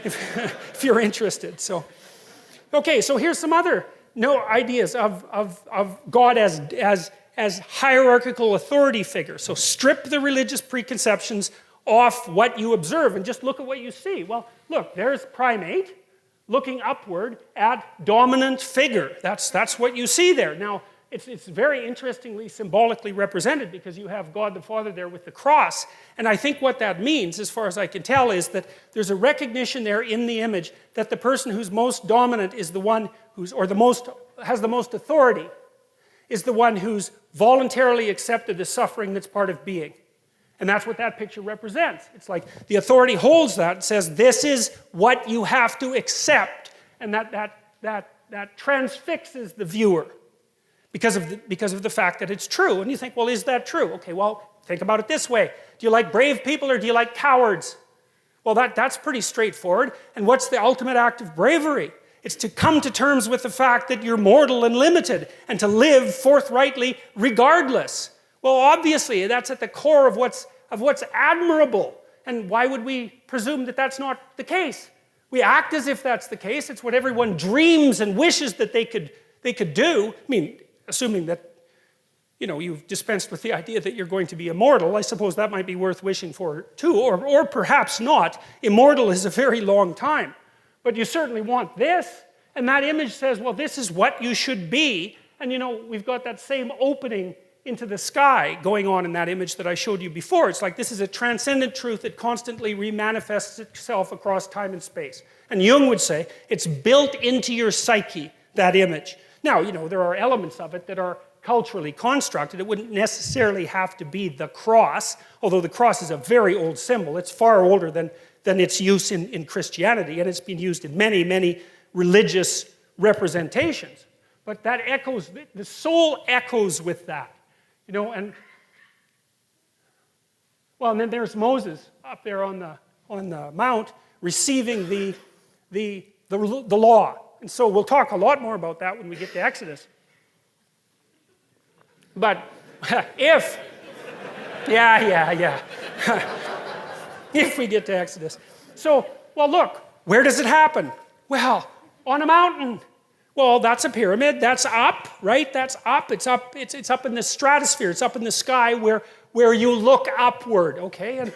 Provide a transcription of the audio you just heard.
if you're interested. So, okay, so here's some other ideas of God as hierarchical authority figure. So strip the religious preconceptions off what you observe and just look at what you see. Well, look, there's primate looking upward at dominant figure. That's what you see there. Now, it's very interestingly symbolically represented because you have God the Father there with the cross. And I think what that means, as far as I can tell, is that there's a recognition there in the image that the person who's most dominant is the one who's, or has the most authority, is the one who's voluntarily accepted the suffering that's part of being. And that's what that picture represents. It's like the authority holds that and says, this is what you have to accept. And that transfixes the viewer because of the fact that it's true. And you think, well, is that true? Okay, well, think about it this way. Do you like brave people or do you like cowards? Well, that's pretty straightforward. And what's the ultimate act of bravery? It's to come to terms with the fact that you're mortal and limited and to live forthrightly regardless. Well, obviously, that's at the core of what's admirable. And why would we presume that that's not the case? We act as if that's the case. It's what everyone dreams and wishes that they could do. I mean, assuming that, you've dispensed with the idea that you're going to be immortal, I suppose that might be worth wishing for too, or perhaps not. Immortal is a very long time. But you certainly want this, and that image says, well, this is what you should be. And we've got that same opening into the sky going on in that image that I showed you before. It's like this is a transcendent truth that constantly remanifests itself across time and space. And Jung would say, it's built into your psyche, that image. Now, there are elements of it that are culturally constructed. It wouldn't necessarily have to be the cross, although the cross is a very old symbol. It's far older than its use in Christianity, and it's been used in many, many religious representations. But that echoes, the soul echoes with that. And then there's Moses up there on the mount receiving the law. And so we'll talk a lot more about that when we get to Exodus. But if we get to Exodus. So, well, look, where does it happen? Well, on a mountain. Well, that's a pyramid. That's up, right? That's up. It's up in the stratosphere. It's up in the sky where you look upward, okay?